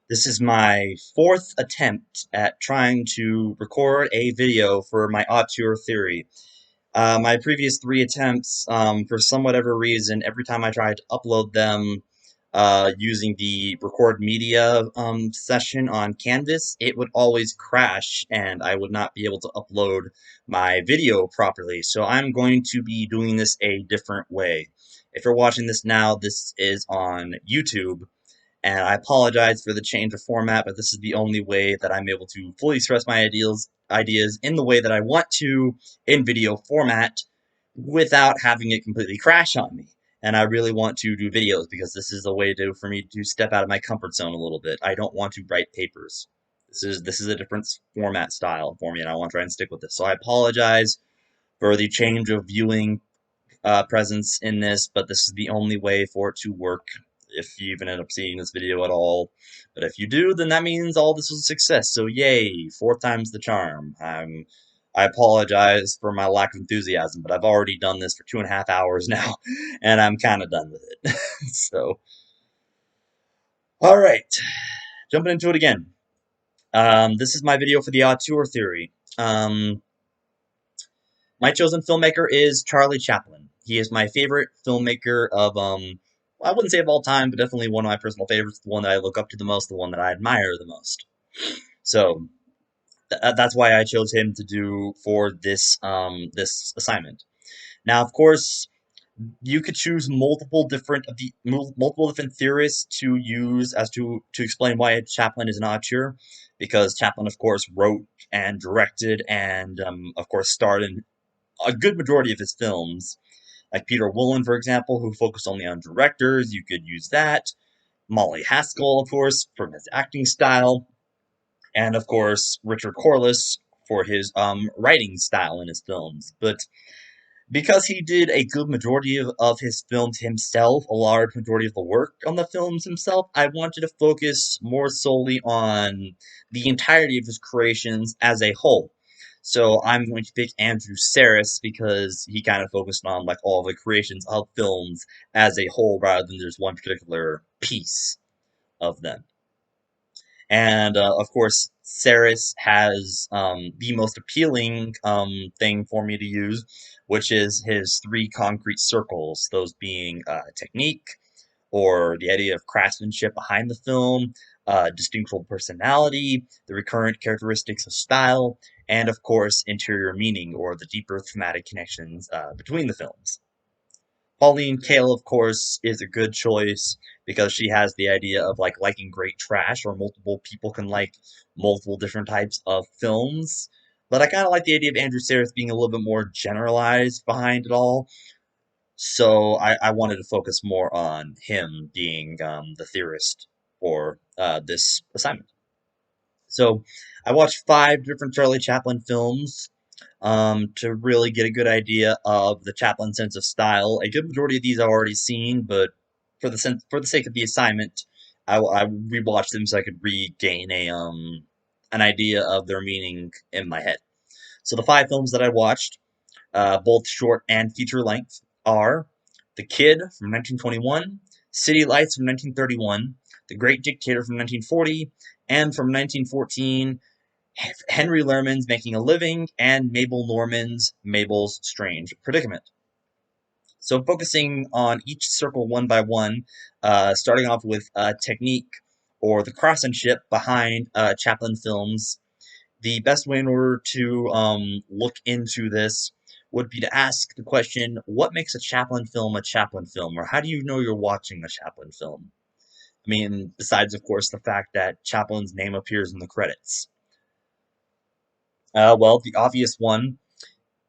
This is my fourth attempt at trying to record a video for my auteur theory. My previous three attempts, for some whatever reason, every time I tried to upload them using the record media session on Canvas, it would always crash and I would not be able to upload my video properly. So I'm going to be doing this a different way. If you're watching this now, this is on YouTube. And I apologize for the change of format, but this is the only way that I'm able to fully express my ideas in the way that I want to in video format without having it completely crash on me. And I really want to do videos because this is a way for me to step out of my comfort zone a little bit. I don't want to write papers. This is a different format style for me, and I want to try and stick with this. So I apologize for the change of viewing presence in this, but this is the only way for it to work if you even end up seeing this video at all. But if you do, then that means all this was a success. So yay, fourth time's the charm. I apologize for my lack of enthusiasm, but I've already done this for 2.5 hours now, and I'm kind of done with it. So, all right, jumping into it again. This is my video for the auteur theory. My chosen filmmaker is Charlie Chaplin. He is my favorite filmmaker of I wouldn't say of all time, but definitely one of my personal favorites, the one that I look up to the most, the one that I admire the most. So that's why I chose him to do for this assignment. Now, of course, you could choose multiple different theorists to use as to explain why Chaplin is an auteur, because Chaplin, of course, wrote and directed and of course starred in a good majority of his films. Like Peter Woolen, for example, who focused only on directors, you could use that. Molly Haskell, of course, from his acting style, and of course Richard Corliss for his writing style in his films. But because he did a good majority of his films himself, a large majority of the work on the films himself, I wanted to focus more solely on the entirety of his creations as a whole. So I'm going to pick Andrew Sarris because he kind of focused on like all the creations of films as a whole rather than just one particular piece of them. And of course, Ceres has the most appealing thing for me to use, which is his three concrete circles, those being technique, or the idea of craftsmanship behind the film, distinctive personality, the recurrent characteristics of style, and of course, interior meaning, or the deeper thematic connections between the films. Pauline Kael, of course, is a good choice because she has the idea of like liking great trash, or multiple people can like multiple different types of films. But I kind of like the idea of Andrew Sarris being a little bit more generalized behind it all. So I wanted to focus more on him being the theorist for this assignment. So I watched 5 different Charlie Chaplin films to really get a good idea of the Chaplin sense of style. A good majority of these I've already seen, but for the sake of the assignment, I rewatched them so I could regain an idea of their meaning in my head. So the 5 films that I watched, both short and feature length, are The Kid from 1921, City Lights from 1931, The Great Dictator from 1940, and from 1914, Henry Lerman's Making a Living, and Mabel Normand's Mabel's Strange Predicament. So focusing on each circle one by one, starting off with technique or the craftsmanship behind Chaplin films. The best way in order to look into this would be to ask the question, what makes a Chaplin film a Chaplin film? Or how do you know you're watching a Chaplin film? I mean, besides, of course, the fact that Chaplin's name appears in the credits. Well, the obvious one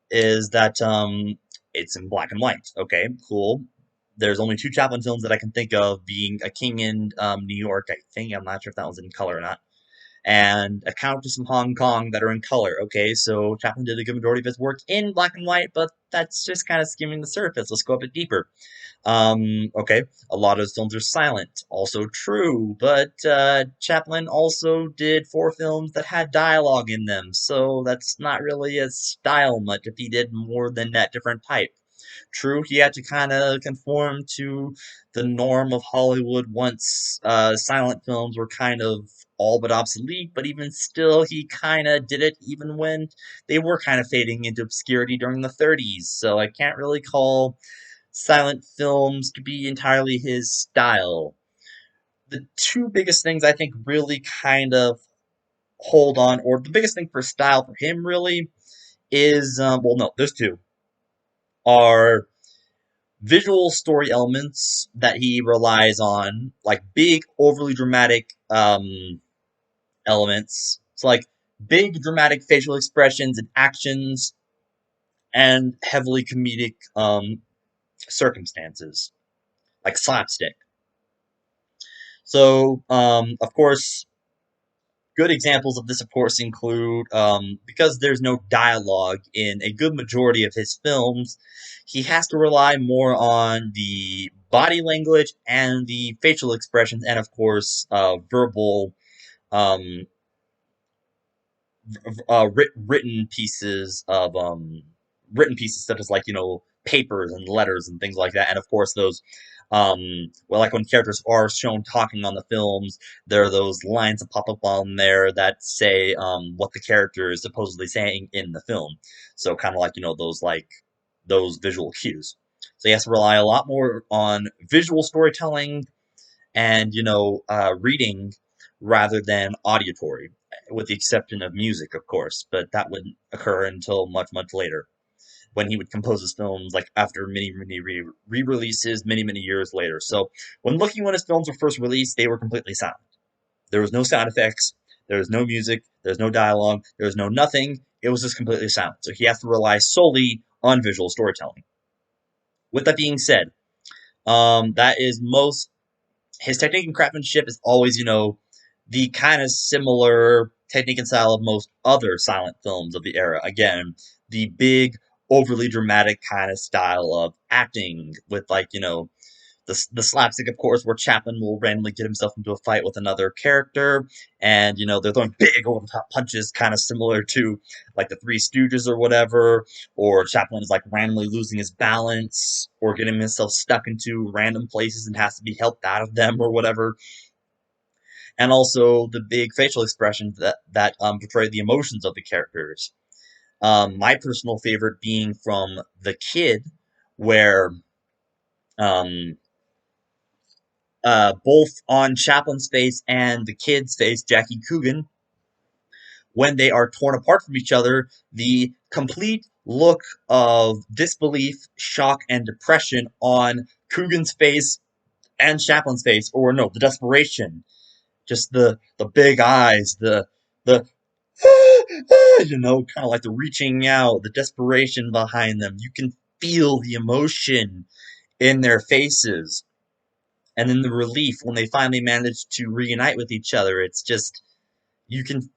is that it's in black and white. Okay, cool. There's only 2 Chaplin films that I can think of, being A King in New York, I think. I'm not sure if that was in color or not, and A Countess from Hong Kong that are in color. Okay, so Chaplin did a good majority of his work in black and white, but that's just kind of skimming the surface. Let's go a bit deeper. Okay, a lot of his films are silent. Also true, but Chaplin also did 4 films that had dialogue in them, so that's not really a style much if he did more than that different type. True, he had to kind of conform to the norm of Hollywood once silent films were kind of all but obsolete, but even still, he kind of did it even when they were kind of fading into obscurity during the 30s. So I can't really call silent films to be entirely his style. The two biggest things I think really kind of hold on, or the biggest thing for style for him really is, well, no, there's two, are visual story elements that he relies on, like big, overly dramatic elements. It's like big, dramatic facial expressions and actions, and heavily comedic circumstances, like slapstick. So, of course, good examples of this, of course, include because there's no dialogue in a good majority of his films, he has to rely more on the body language and the facial expressions, and of course, verbal um, written pieces of written pieces such as, like, papers and letters and things like that, and of course those well, like when characters are shown talking on the films, there are those lines that pop up on there that say what the character is supposedly saying in the film. So kind of like, those visual cues. So he has to rely a lot more on visual storytelling and, reading rather than auditory, with the exception of music, of course, but that wouldn't occur until much, much later, when he would compose his films, like after many, many re-releases, many, many years later. So when his films were first released, they were completely silent. There was no sound effects, there was no music, there was no dialogue, there was no nothing. It was just completely silent. So he has to rely solely on visual storytelling. With that being said, that is most his technique and craftsmanship is always, the kind of similar technique and style of most other silent films of the era. Again, the big, overly dramatic kind of style of acting with, like, the slapstick, of course, where Chaplin will randomly get himself into a fight with another character, and they're throwing big over the top punches, kind of similar to like the Three Stooges or whatever. Or Chaplin is like randomly losing his balance or getting himself stuck into random places and has to be helped out of them or whatever. And also the big facial expressions that portray the emotions of the characters. My personal favorite being from The Kid, where um, both on Chaplin's face and the kid's face, Jackie Coogan, when they are torn apart from each other, the complete look of disbelief, shock, and depression on Coogan's face and Chaplin's face, or no, the desperation, just the big eyes, the kind of like the reaching out, the desperation behind them. You can feel the emotion in their faces, and then the relief when they finally manage to reunite with each other. It's just, you can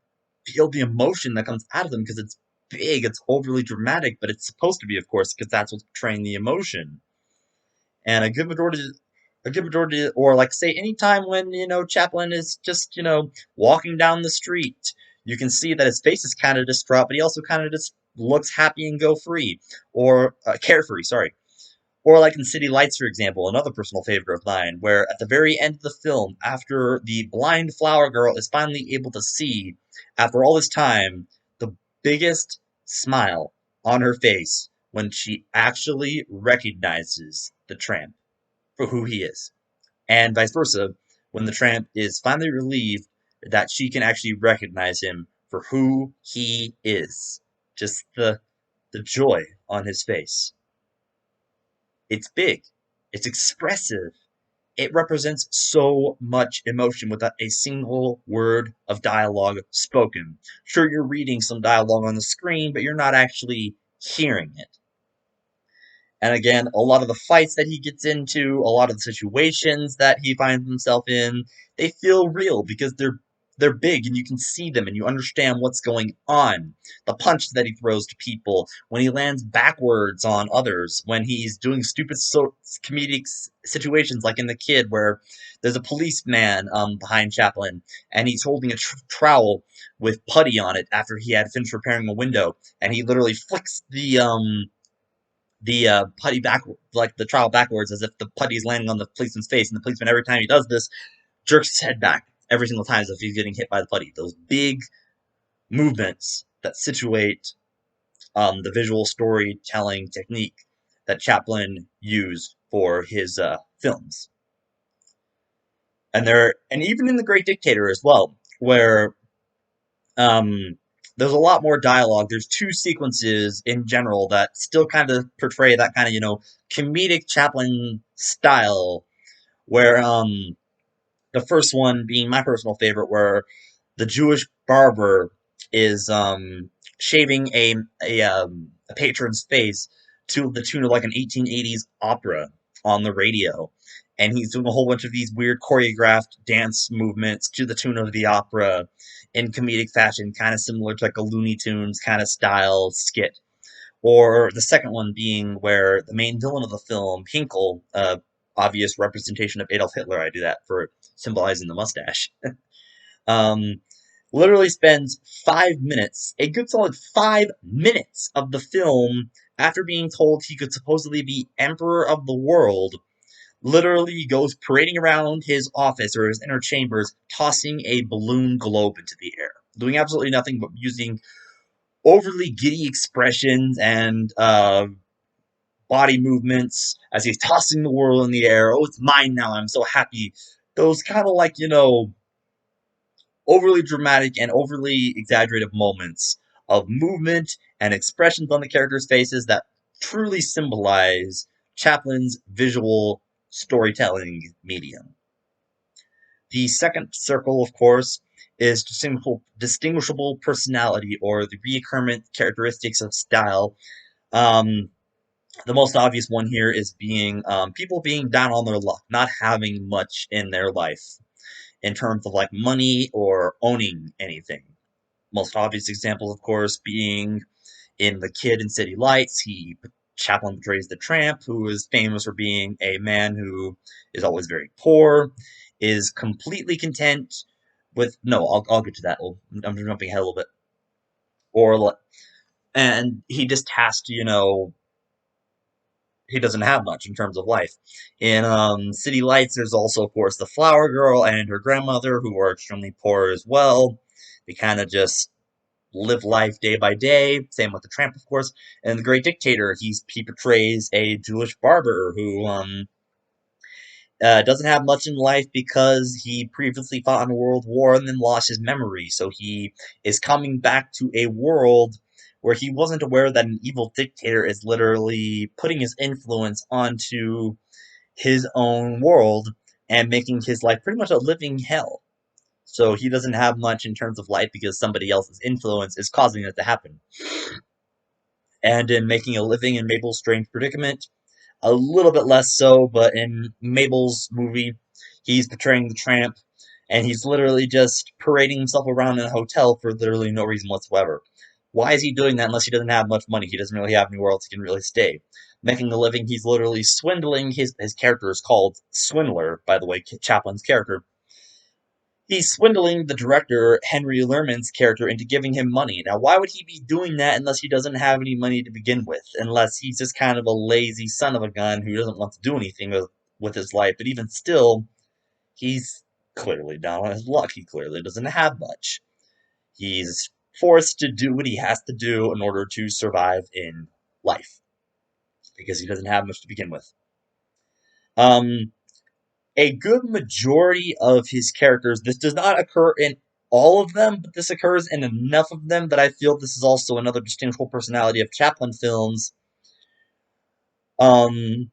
feel the emotion that comes out of them because it's big, it's overly dramatic, but it's supposed to be, of course, because that's what's portraying the emotion. And a good majority, or like say anytime when Chaplin is just walking down the street, you can see that his face is kind of distraught, but he also kind of just looks happy and go free, or carefree. Sorry. Or like in City Lights, for example, another personal favorite of mine, where at the very end of the film, after the blind flower girl is finally able to see, after all this time, the biggest smile on her face when she actually recognizes the tramp for who he is. And vice versa, when the tramp is finally relieved that she can actually recognize him for who he is. Just the joy on his face. It's big. It's expressive. It represents so much emotion without a single word of dialogue spoken. Sure, you're reading some dialogue on the screen, but you're not actually hearing it. And again, a lot of the fights that he gets into, a lot of the situations that he finds himself in, they feel real because they're big and you can see them and you understand what's going on. The punch that he throws to people, when he lands backwards on others, when he's doing stupid comedic situations like in The Kid where there's a policeman behind Chaplin and he's holding a trowel with putty on it after he had finished repairing a window, and he literally flicks the putty back, like the trowel backwards, as if the putty is landing on the policeman's face, and the policeman every time he does this jerks his head back every single time as if he's getting hit by the putty. Those big movements that situate the visual storytelling technique that Chaplin used for his films, and even in The Great Dictator as well, where um, there's a lot more dialogue. There's two sequences in general that still kind of portray that kind of comedic Chaplin style, where the first one being my personal favorite, where the Jewish barber is shaving a patron's face to the tune of like an 1880s opera on the radio, and he's doing a whole bunch of these weird choreographed dance movements to the tune of the opera in comedic fashion, kind of similar to like a Looney Tunes kind of style skit. Or the second one being where the main villain of the film, Hinkle, obvious representation of Adolf Hitler, I do that for symbolizing the mustache, um, literally spends 5 minutes, a good solid 5 minutes of the film, after being told he could supposedly be emperor of the world, literally goes parading around his office or his inner chambers, tossing a balloon globe into the air, doing absolutely nothing but using overly giddy expressions and body movements as he's tossing the world in the air. Oh, it's mine now. I'm so happy. Those kind of like, overly dramatic and overly exaggerative moments of movement and expressions on the characters' faces that truly symbolize Chaplin's visual storytelling medium. The second circle, of course, is distinguishable personality, or the recurrent characteristics of style. Um, the most obvious one here is being people being down on their luck, not having much in their life in terms of like money or owning anything. Most obvious example, of course, being in The Kid in City Lights. Chaplin portrays the tramp, who is famous for being a man who is always very poor, is completely content with. No, I'll get to that. I'm jumping ahead a little bit. And he just has to, he doesn't have much in terms of life. In City Lights, there's also, of course, the flower girl and her grandmother, who are extremely poor as well. They kind of just live life day by day. Same with the tramp, of course. And the Great Dictator, he portrays a Jewish barber who doesn't have much in life because he previously fought in a world war and then lost his memory. So he is coming back to a world where he wasn't aware that an evil dictator is literally putting his influence onto his own world and making his life pretty much a living hell. So he doesn't have much in terms of life because somebody else's influence is causing it to happen. And in making a living in Mabel's strange predicament, a little bit less so, but in Mabel's movie, he's portraying the tramp, and he's literally just parading himself around in a hotel for literally no reason whatsoever. Why is he doing that unless he doesn't have much money? He doesn't really have anywhere else he can really stay. Making a living, he's literally swindling. His character is called Swindler, by the way, Chaplin's character. He's swindling the director, Henry Lerman's character, into giving him money. Now, why would he be doing that unless he doesn't have any money to begin with? Unless he's just kind of a lazy son of a gun who doesn't want to do anything with his life. But even still, he's clearly down on his luck. He clearly doesn't have much. He's forced to do what he has to do in order to survive in life because he doesn't have much to begin with. Um, a good majority of his characters, this does not occur in all of them, but this occurs in enough of them that I feel this is also another distinguishable personality of Chaplin films. Um,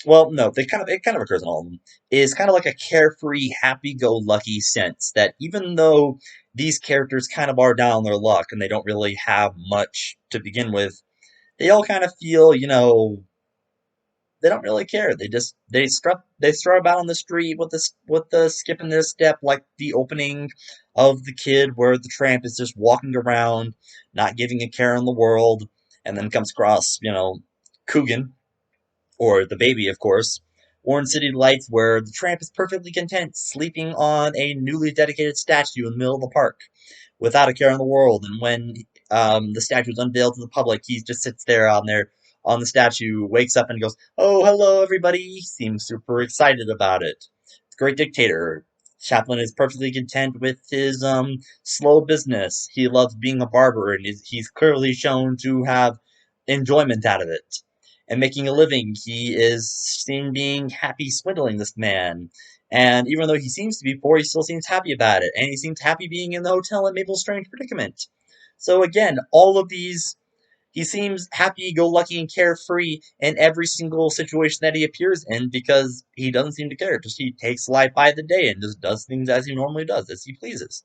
well, no, it kind of occurs in all of them. Is kind of like a carefree, happy-go-lucky sense that even though these characters kind of are down on their luck and they don't really have much to begin with, they all kind of feel, they don't really care. They strut about on the street with the skip in their step, like the opening of The Kid, where the tramp is just walking around, not giving a care in the world, and then comes across Coogan, or the baby, of course. Or in City Lights, where the tramp is perfectly content sleeping on a newly dedicated statue in the middle of the park, without a care in the world. And when the statue is unveiled to the public, he just sits there on the statue wakes up and goes, "Oh, hello, everybody." He seems super excited about it. The great dictator. Chaplin is perfectly content with his slow business. He loves being a barber, and he's clearly shown to have enjoyment out of it and making a living. He is seen being happy swindling this man. And even though he seems to be poor, he still seems happy about it. And he seems happy being in the hotel in Mabel's strange predicament. So again, all of these, he seems happy-go-lucky and carefree in every single situation that he appears in because he doesn't seem to care. Just he takes life by the day and just does things as he normally does, as he pleases.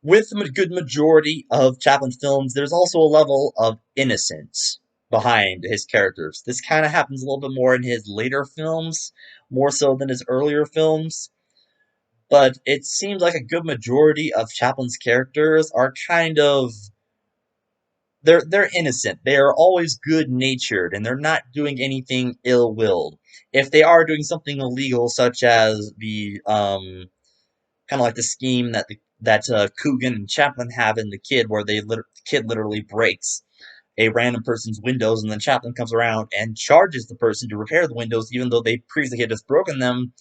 With a good majority of Chaplin's films, there's also a level of innocence behind his characters. This kind of happens a little bit more in his later films, more so than his earlier films. But it seems like a good majority of Chaplin's characters are kind of they're innocent. They are always good natured and they're not doing anything ill willed. If they are doing something illegal, such as the kind of like the scheme that Coogan and Chaplin have in The Kid, where the kid literally breaks a random person's windows, and then Chaplin comes around and charges the person to repair the windows, even though they previously had just broken them.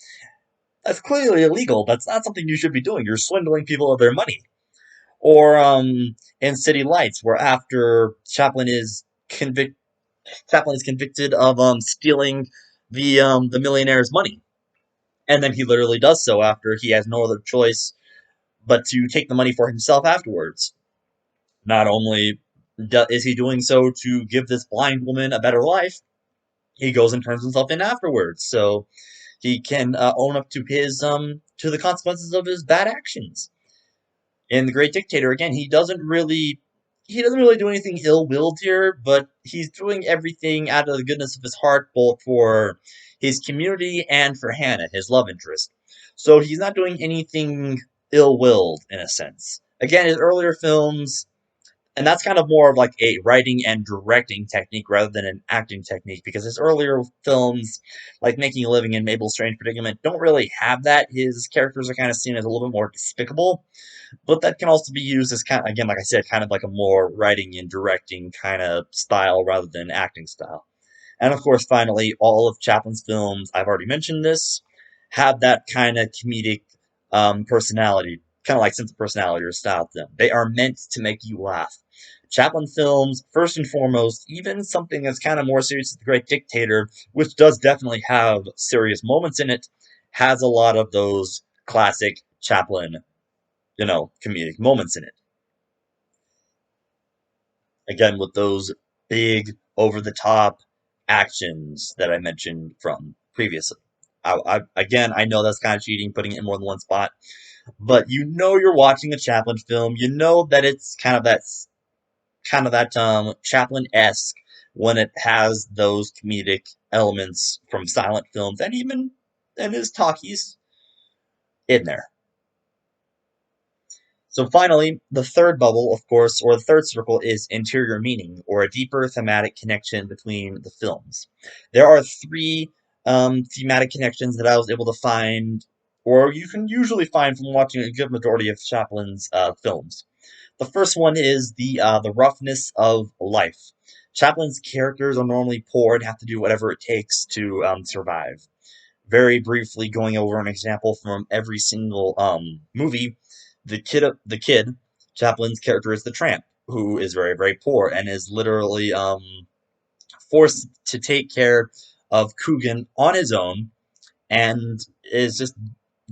That's clearly illegal. That's not something you should be doing. You're swindling people of their money. Or in City Lights, where after Chaplin is convicted of stealing the millionaire's money, and then he literally does so after he has no other choice but to take the money for himself afterwards. Not only is he doing so to give this blind woman a better life, he goes and turns himself in afterwards, so he can own up to his to the consequences of his bad actions. In The Great Dictator, again, he doesn't really do anything ill-willed here, but he's doing everything out of the goodness of his heart, both for his community and for Hannah, his love interest. So he's not doing anything ill-willed in a sense. Again, his earlier films, and that's kind of more of like a writing and directing technique rather than an acting technique, because his earlier films, like Making a Living and Mabel's Strange Predicament, don't really have that. His characters are kind of seen as a little bit more despicable, but that can also be used as kind of, again, like I said, kind of like a more writing and directing kind of style rather than acting style. And of course, finally, all of Chaplin's films, I've already mentioned this, have that kind of comedic personality, kind of like sense of personality or style to them. They are meant to make you laugh. Chaplin films, first and foremost, even something that's kind of more serious as The Great Dictator, which does definitely have serious moments in it, has a lot of those classic Chaplin, comedic moments in it. Again, with those big, over the top actions that I mentioned from previously. Again, I know that's kind of cheating, putting it in more than one spot, but you're watching a Chaplin film. You know that it's kind of that Chaplin-esque when it has those comedic elements from silent films and even and his talkies in there. So finally, the third bubble, of course, or the third circle is interior meaning, or a deeper thematic connection between the films. There are three thematic connections that I was able to find, or you can usually find from watching a good majority of Chaplin's films. The first one is the roughness of life. Chaplin's characters are normally poor and have to do whatever it takes to survive. Very briefly, going over an example from every single movie, the kid, Chaplin's character is the tramp, who is very very poor and is literally forced to take care of Coogan on his own, and is just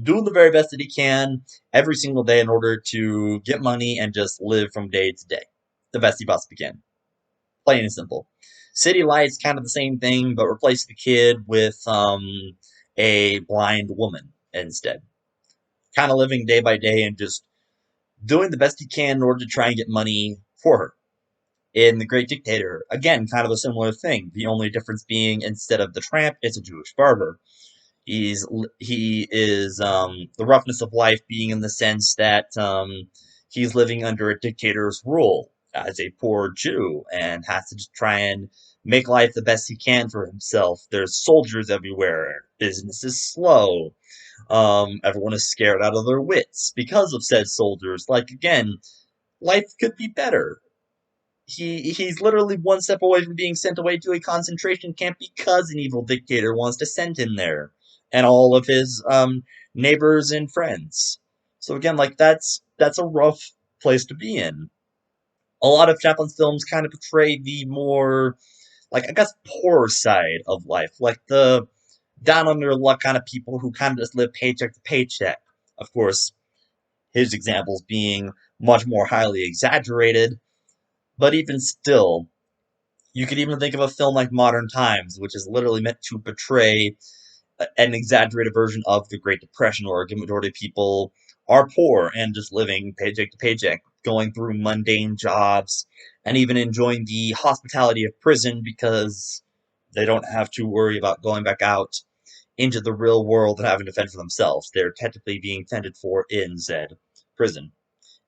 doing the very best that he can every single day in order to get money and just live from day to day, the best he possibly can. Plain and simple. City Lights, kind of the same thing, but replace the kid with a blind woman instead. Kind of living day by day and just doing the best he can in order to try and get money for her. In The Great Dictator, again, kind of a similar thing. The only difference being instead of the tramp, it's a Jewish barber. He is the roughness of life being in the sense that he's living under a dictator's rule as a poor Jew and has to just try and make life the best he can for himself. There's soldiers everywhere. Business is slow. Everyone is scared out of their wits because of said soldiers. Like again, life could be better. he's literally one step away from being sent away to a concentration camp because an evil dictator wants to send him there, and all of his neighbors and friends. So again, like that's a rough place to be in. A lot of Chaplin's films kind of portray the more, like, I guess, poorer side of life, like the down under luck kind of people who kind of just live paycheck to paycheck. Of course, his examples being much more highly exaggerated, but even still, you could even think of a film like Modern Times, which is literally meant to portray an exaggerated version of the Great Depression, where a majority of people are poor and just living paycheck to paycheck, going through mundane jobs, and even enjoying the hospitality of prison because they don't have to worry about going back out into the real world and having to fend for themselves. They're technically being fended for in said prison.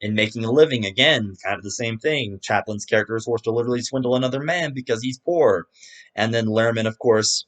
In Making a Living, again, kind of the same thing. Chaplin's character is forced to literally swindle another man because he's poor. And then Lerman, of course,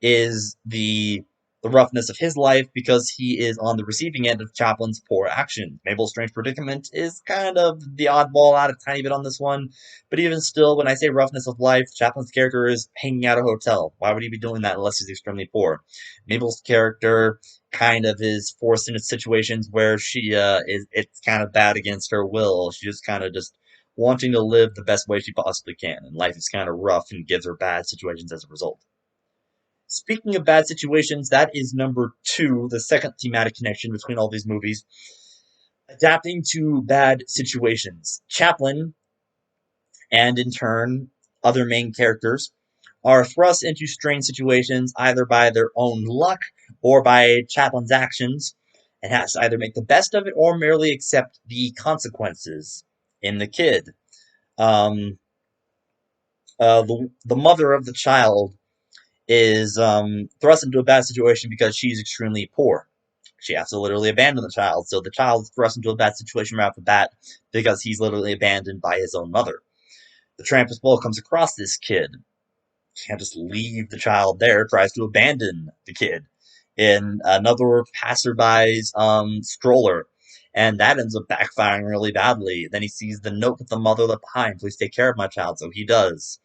is the roughness of his life because he is on the receiving end of Chaplin's poor actions. Mabel's Strange Predicament is kind of the oddball out a tiny bit on this one, but even still, when I say roughness of life, Chaplin's character is hanging out at a hotel. Why would he be doing that unless he's extremely poor? Mabel's character kind of is forced into situations where she is it's kind of bad against her will. She just kind of just wanting to live the best way she possibly can, and life is kind of rough and gives her bad situations as a result. Speaking of bad situations, that is number two, the second thematic connection between all these movies. Adapting to bad situations. Chaplin, and in turn, other main characters, are thrust into strange situations either by their own luck or by Chaplin's actions, and has to either make the best of it or merely accept the consequences. In The Kid, um, the mother of the child is thrust into a bad situation because she's extremely poor. She has to literally abandon the child, so the child is thrust into a bad situation right off the bat because he's literally abandoned by his own mother. The tramp as well comes across this kid, can't just leave the child there, tries to abandon the kid in another passerby's stroller. And that ends up backfiring really badly. Then he sees the note that the mother left behind, please take care of my child, so he does.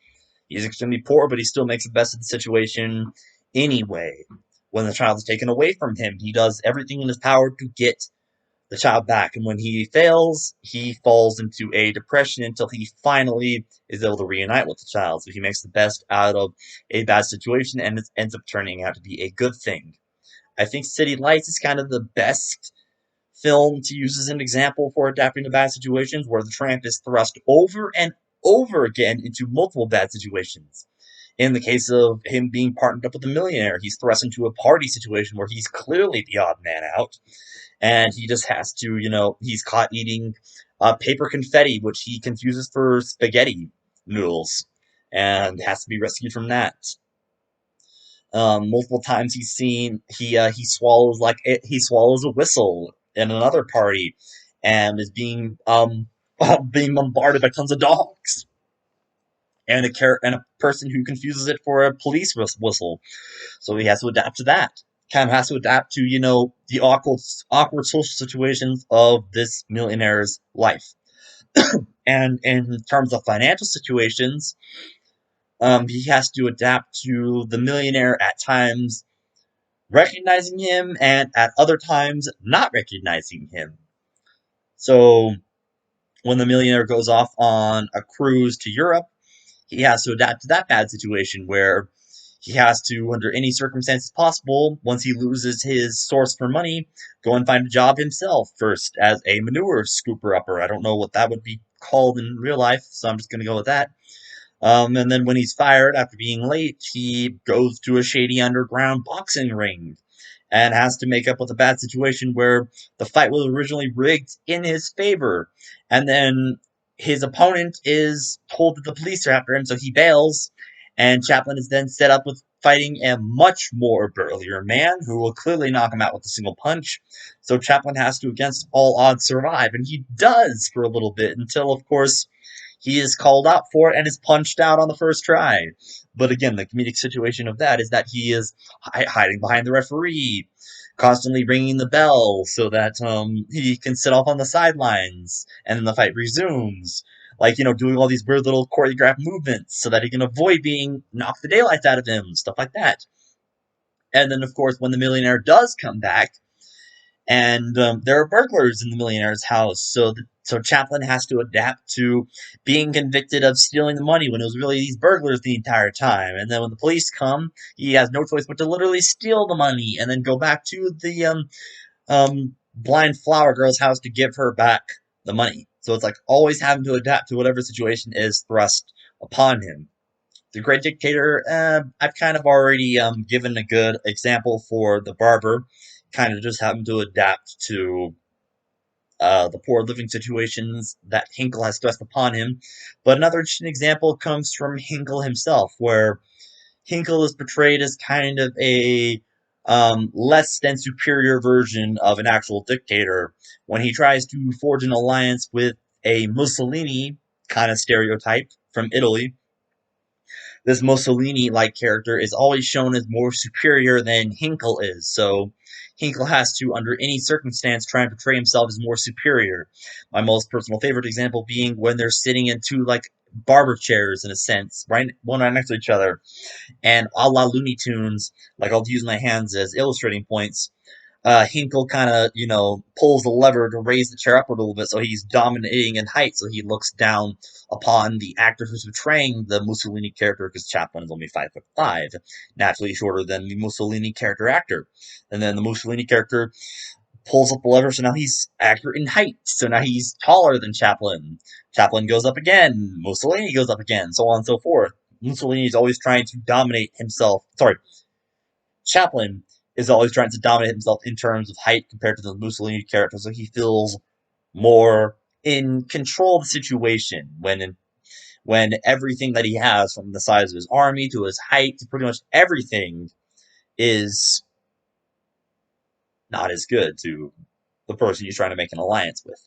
He's extremely poor, but he still makes the best of the situation anyway. When the child is taken away from him, he does everything in his power to get the child back. And when he fails, he falls into a depression until he finally is able to reunite with the child. So he makes the best out of a bad situation, and it ends up turning out to be a good thing. I think City Lights is kind of the best film to use as an example for adapting to bad situations, where the tramp is thrust over and over again into multiple bad situations. In the case of him being partnered up with a millionaire, he's thrust into a party situation where he's clearly the odd man out, and he just has to, he's caught eating paper confetti, which he confuses for spaghetti noodles, and has to be rescued from that. Multiple times he's seen he swallows he swallows a whistle in another party, and is being being bombarded by tons of dogs, and a person who confuses it for a police whistle. So he has to adapt to that. Kind of has to adapt to the awkward social situations of this millionaire's life. And in terms of financial situations, he has to adapt to the millionaire at times recognizing him and at other times not recognizing him. So when the millionaire goes off on a cruise to Europe, he has to adapt to that bad situation where he has to, under any circumstances possible, once he loses his source for money, go and find a job himself first as a manure scooper upper. I don't know what that would be called in real life, so I'm just going to go with that. And then when he's fired after being late, he goes to a shady underground boxing ring and has to make up with a bad situation where the fight was originally rigged in his favor. And then his opponent is told that the police are after him, so he bails. And Chaplin is then set up with fighting a much more burlier man who will clearly knock him out with a single punch. So Chaplin has to, against all odds, survive. And he does for a little bit until, of course, he is called out for it and is punched out on the first try. But again, the comedic situation of that is that he is hiding behind the referee, constantly ringing the bell so that he can sit off on the sidelines, and then the fight resumes. like, doing all these weird little choreographed movements so that he can avoid being knocked the daylights out of him, stuff like that. And then, of course, when the millionaire does come back, and there are burglars in the millionaire's house, so Chaplin has to adapt to being convicted of stealing the money when it was really these burglars the entire time. And then when the police come, he has no choice but to literally steal the money and then go back to the blind flower girl's house to give her back the money. So it's like always having to adapt to whatever situation is thrust upon him. The Great Dictator, I've kind of already given a good example for the barber, kind of just having to adapt to the poor living situations that Hinkle has thrust upon him. But another interesting example comes from Hinkle himself, where Hinkle is portrayed as kind of a less than superior version of an actual dictator when he tries to forge an alliance with a Mussolini kind of stereotype from Italy. This Mussolini-like character is always shown as more superior than Hinkle is, so Hinkle has to, under any circumstance, try and portray himself as more superior. My most personal favorite example being when they're sitting in two, like, barber chairs, in a sense, one right next to each other, and a la Looney Tunes, like I'll use my hands as illustrating points. Hinkle kind of, pulls the lever to raise the chair up a little bit so he's dominating in height, so he looks down upon the actor who's portraying the Mussolini character, because Chaplin is only 5'5", naturally shorter than the Mussolini character actor. And then the Mussolini character pulls up the lever, so now he's accurate in height, so now he's taller than Chaplin. Chaplin goes up again, Mussolini goes up again, so on and so forth. Mussolini is always trying to dominate himself. Sorry, Chaplin is always trying to dominate himself in terms of height compared to the Mussolini character, so he feels more in control of the situation when everything that he has, from the size of his army to his height to pretty much everything, is not as good to the person he's trying to make an alliance with.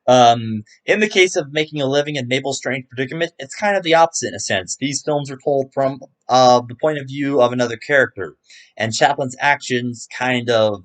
In the case of Making a Living and Mabel's Strange Predicament, it's kind of the opposite in a sense. These films are told from the point of view of another character, and Chaplin's actions kind of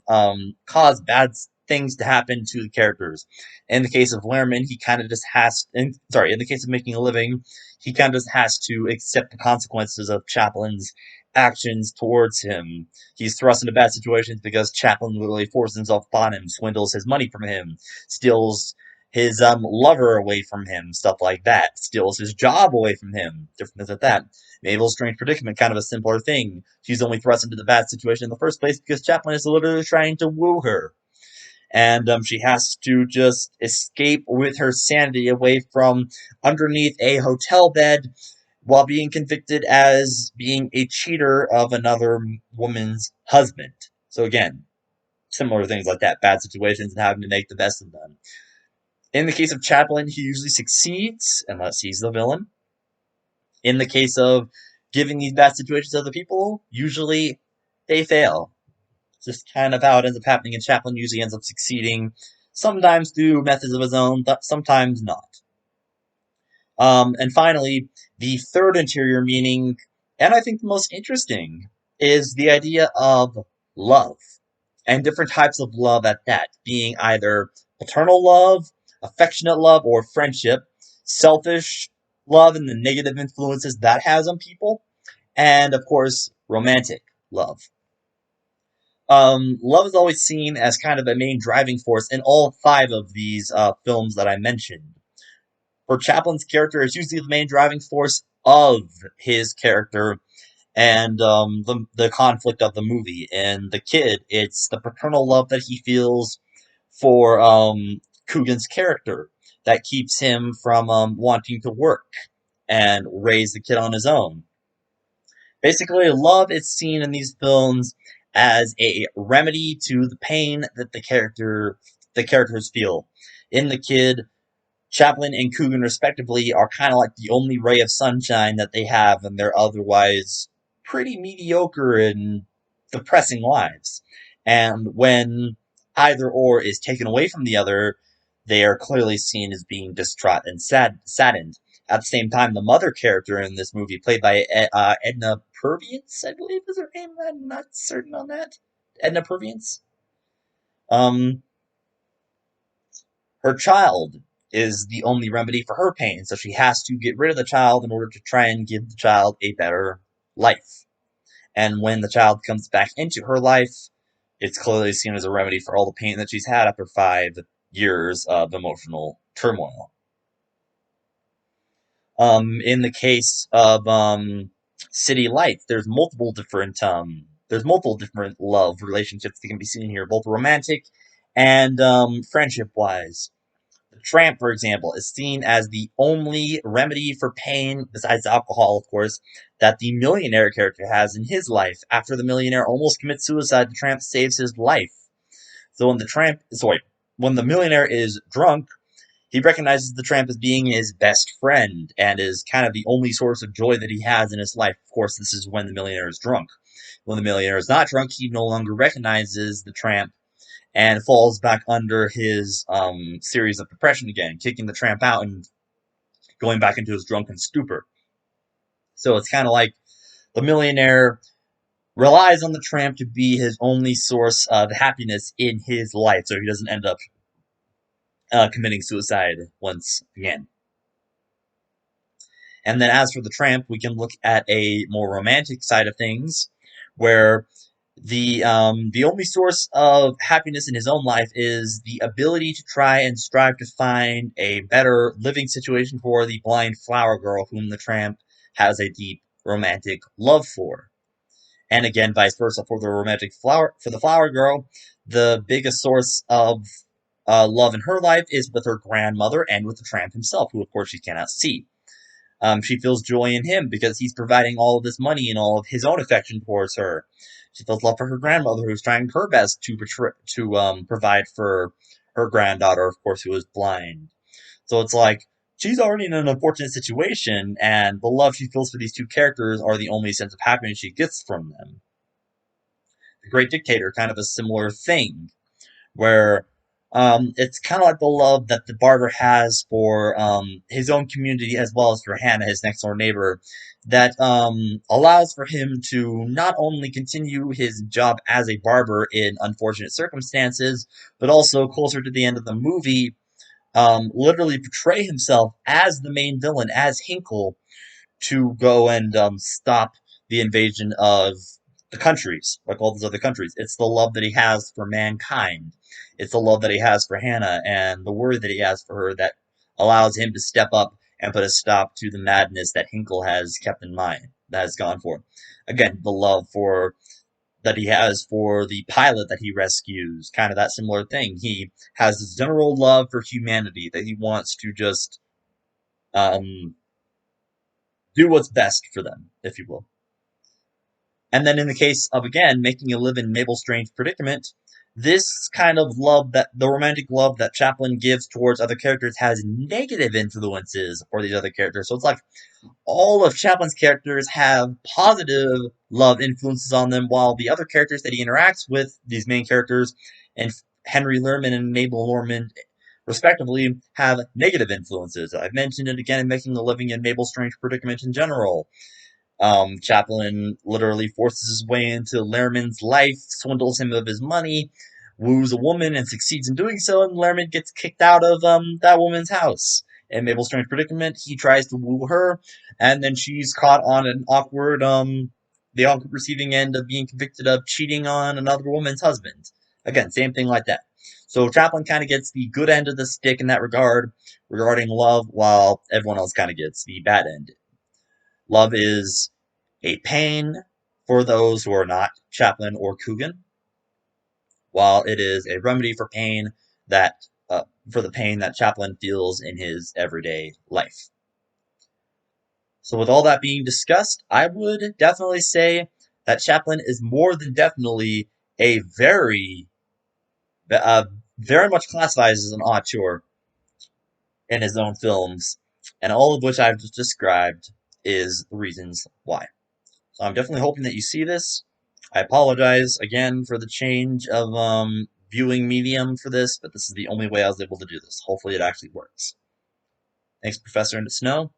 cause bad things to happen to the characters. In the case of Lerman, he kind of just has, in the case of Making a Living, he kind of just has to accept the consequences of Chaplin's actions towards him. He's thrust into bad situations because Chaplin literally forces himself upon him, swindles his money from him, steals his lover away from him, stuff like that. Steals his job away from him, different things like that. Mabel's Strange Predicament, kind of a simpler thing. She's only thrust into the bad situation in the first place because Chaplin is literally trying to woo her. And she has to just escape with her sanity away from underneath a hotel bed while being convicted as being a cheater of another woman's husband. So again, similar things like that, bad situations and having to make the best of them. In the case of Chaplin, he usually succeeds, unless he's the villain. In the case of giving these bad situations to other people, usually they fail. It's just kind of how it ends up happening, and Chaplin usually ends up succeeding, sometimes through methods of his own, but sometimes not. And finally, the third interior meaning, and I think the most interesting, is the idea of love. And different types of love at that, being either paternal love, affectionate love, or friendship, selfish love and the negative influences that has on people, and of course, romantic love. Love is always seen as kind of a main driving force in all five of these films that I mentioned. For Chaplin's character, it's usually the main driving force of his character and the conflict of the movie. And the kid, it's the paternal love that he feels for Coogan's character that keeps him from wanting to work and raise the kid on his own. Basically, love is seen in these films as a remedy to the pain that the characters feel. In the kid, Chaplin and Coogan, respectively, are kind of like the only ray of sunshine that they have in their otherwise pretty mediocre and depressing lives. And when either or is taken away from the other, they are clearly seen as being distraught and saddened. At the same time, the mother character in this movie, played by Edna Purviance, I believe is her name. I'm not certain on that. Edna Purviance. Um, Her child is the only remedy for her pain. So she has to get rid of the child in order to try and give the child a better life. And when the child comes back into her life, it's clearly seen as a remedy for all the pain that she's had after 5 years of emotional turmoil. In the case of City Lights, there's multiple different love relationships that can be seen here, both romantic and friendship wise. The tramp, for example, is seen as the only remedy for pain, besides alcohol, of course, that the millionaire character has in his life. After the millionaire almost commits suicide, the tramp saves his life. So when the millionaire is drunk, he recognizes the tramp as being his best friend and is kind of the only source of joy that he has in his life. Of course, this is when the millionaire is drunk. When the millionaire is not drunk, he no longer recognizes the tramp and falls back under his series of depression again, kicking the tramp out and going back into his drunken stupor. So it's kind of like the millionaire relies on the tramp to be his only source of happiness in his life, so he doesn't end up committing suicide once again. And then as for the tramp, we can look at a more romantic side of things, where the only source of happiness in his own life is the ability to try and strive to find a better living situation for the blind flower girl whom the tramp has a deep romantic love for. And again, vice versa for the flower girl, the biggest source of love in her life is with her grandmother and with the tramp himself, who of course she cannot see. She feels joy in him because he's providing all of this money and all of his own affection towards her. She feels love for her grandmother, who's trying her best to provide for her granddaughter, of course, who is blind. So it's like she's already in an unfortunate situation, and the love she feels for these two characters are the only sense of happiness she gets from them. The Great Dictator, kind of a similar thing, where it's kind of like the love that the barber has for his own community as well as for Hannah, his next door neighbor, that allows for him to not only continue his job as a barber in unfortunate circumstances, but also closer to the end of the movie, literally portray himself as the main villain, as Hinkle, to go and stop the invasion of the countries, like all those other countries. It's the love that he has for mankind. It's the love that he has for Hannah and the worry that he has for her that allows him to step up and put a stop to the madness that Hinkle has kept in mind, that has gone for. Again, the love for that he has for the pilot that he rescues, kind of that similar thing. He has this general love for humanity that he wants to just um, do what's best for them, if you will. And then in the case of, again, making a live in Mabel Strange predicament, this kind of love, that the romantic love that Chaplin gives towards other characters, has negative influences for these other characters. So it's like all of Chaplin's characters have positive love influences on them, while the other characters that he interacts with, these main characters, and Henry Lerman and Mabel Norman, respectively, have negative influences. I've mentioned it again in Making a Living in Mabel Strange Predicament in general. Chaplin literally forces his way into Lerman's life, swindles him of his money, woos a woman, and succeeds in doing so, and Lerman gets kicked out of that woman's house. In Mabel's Strange Predicament, he tries to woo her, and then she's caught on the awkward receiving end of being convicted of cheating on another woman's husband. Again, same thing like that. So Chaplin kind of gets the good end of the stick in that regard, regarding love, while everyone else kind of gets the bad end. Love is a pain for those who are not Chaplin or Coogan, while it is a remedy for pain that for the pain that Chaplin feels in his everyday life. So, with all that being discussed, I would definitely say that Chaplin is more than definitely a uh, very much classified as an auteur in his own films, and all of which I've just described is the reasons why. So I'm definitely hoping that you see this. I apologize again for the change of viewing medium for this, but this is the only way I was able to do this. Hopefully it actually works. Thanks, Professor Snow.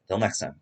Until next time.